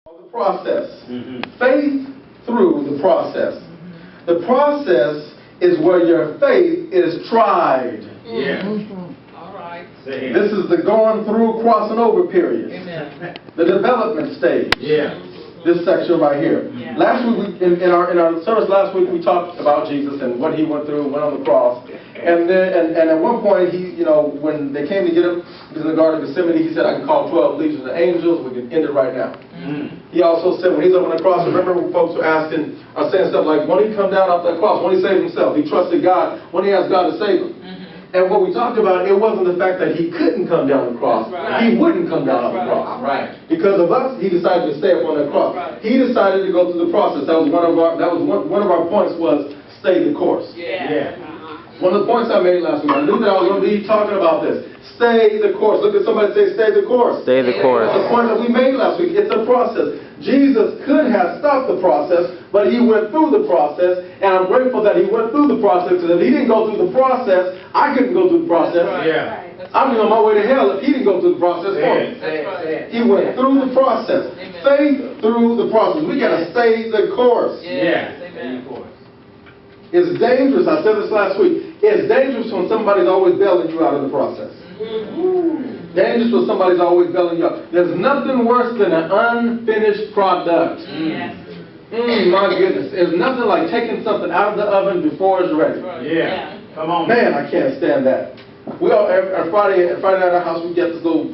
The process. Faith through the process. The process is where your faith is tried. All right. This is the going through, crossing over period. Amen. The development stage. This section right here. Yeah. Last week, in our service last week, we talked about Jesus and what he went through, went on the cross. And then, and at one point, he, when they came to get him, he was in the Garden of Gethsemane, he said, I can call 12 legions of angels, we can end it right now. He also said, when he's up on the cross, remember when folks were asking, saying stuff like, won't he come down off that cross? Won't he save himself? He trusted God. Won't he ask God to save him? And what we talked about, it wasn't the fact that he couldn't come down the cross. Right. He wouldn't come down off the cross. Right. Because of us, he decided to stay up on that cross. Right. He decided to go through the process. That was one of our points was stay the course. One of the points I made last week, I knew that I was going to be talking about this. Stay the course. Look at somebody say, stay the course. Stay the course. That's the point that we made last week. It's a process. Jesus could have stopped the process, but he went through the process, and I'm grateful that he went through the process, because if he didn't go through the process, I couldn't go through the process. I'd be on my way to hell if he didn't go through the process for me. He went through the process. Faith through the process. We got to stay the course. It's dangerous. I said this last week. It's dangerous when somebody's always bailing you out of the process. Dangerous when somebody's always bailing you out. There's nothing worse than an unfinished product. My goodness. There's nothing like taking something out of the oven before it's ready. Come on. Man, I can't stand that. We all, Friday night at our house, we get this little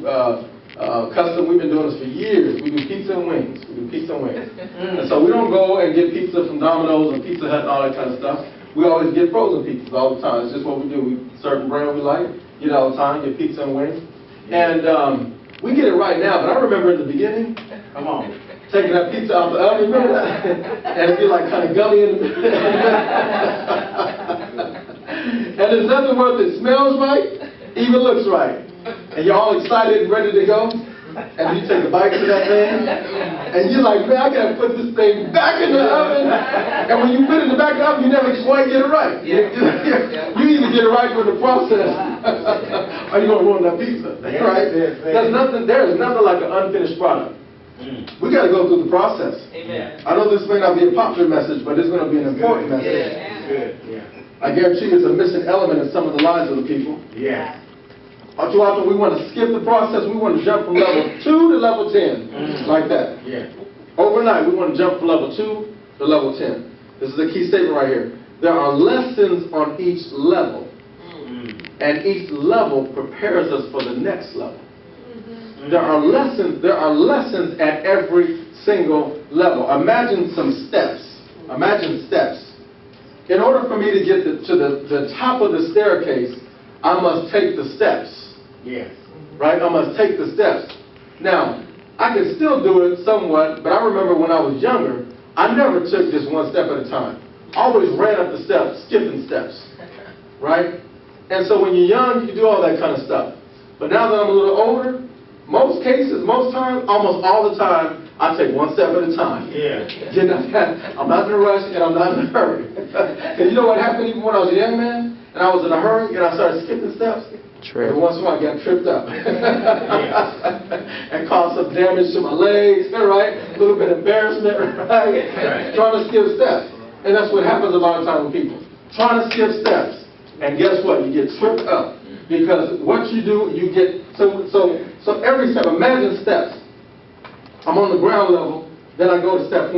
custom. We've been doing this for years. We do pizza and wings. And so we don't go and get pizza from Domino's and Pizza Hut and all that kind of stuff. We always get frozen pizzas all the time. It's just what we do. We certain brand we like, get it all the time, get pizza and wings. And we get it right now, but I remember in the beginning, taking that pizza out the oven, remember that? And it'd be like kind of gummy in the And there's nothing worth it smells right, even looks right. And you're all excited and ready to go. And you take a bite to that thing, and you're like, man, I gotta put this thing back in the oven. And when you put it in the back of the oven, you never quite get it right. You either get it right during the process, or you're gonna ruin that pizza, right? There is nothing like an unfinished product. We gotta go through the process. I know this may not be a popular message, but it's gonna be an important message. I guarantee you it's a missing element in some of the lives of the people. Too often we want to skip the process. We want to jump from level 2 to level 10, like that. Overnight, we want to jump from level 2 to level 10. This is a key statement right here. There are lessons on each level, and each level prepares us for the next level. There are lessons at every single level. Imagine some steps. Imagine steps. In order for me to get to the top of the staircase, I must take the steps. Right? I must take the steps. Now, I can still do it somewhat, but I remember when I was younger, I never took just one step at a time. I always ran up the steps, skipping steps. Right? And so when you're young, you can do all that kind of stuff. But now that I'm a little older, most cases, most times, almost all the time, I take one step at a time. I'm not in a rush and I'm not in a hurry. And you know what happened even when I was a young man? And I was in a hurry and I started skipping steps. Every once in a while I got tripped up. And caused some damage to my legs, right? A little bit of embarrassment, right? Trying to skip steps. And that's what happens a lot of times with people. Trying to skip steps. And guess what? You get tripped up. Because what you do, you get, so every step, imagine steps. I'm on the ground level, then I go to step 1.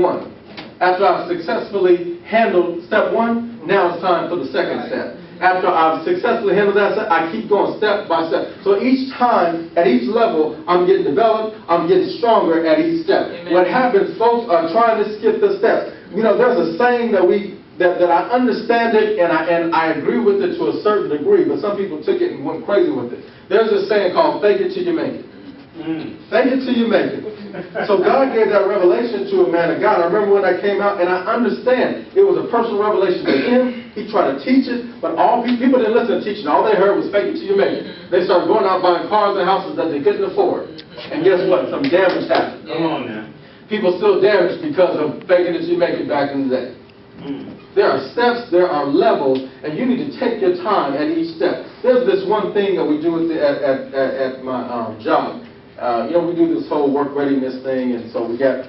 After I've successfully handled step 1, now it's time for the second step. After I've successfully handled that step, I keep going step by step. So each time, at each level, I'm getting developed, I'm getting stronger at each step. What happens, folks are trying to skip the steps. You know, there's a saying that I understand it and I agree with it to a certain degree, but some people took it and went crazy with it. There's a saying called fake it till you make it. Fake it till you make it. So God gave that revelation to a man of God. I remember when that came out, and I understand it was a personal revelation to him. He tried to teach it, but people didn't listen to teaching. All they heard was fake it till you make it. They started going out buying cars and houses that they couldn't afford. And guess what? Some damage happened. Come on now. People still damaged because of faking it till you make it back in the day. There are steps, there are levels, and you need to take your time at each step. There's this one thing that we do at my job. We do this whole work readiness thing, and so we got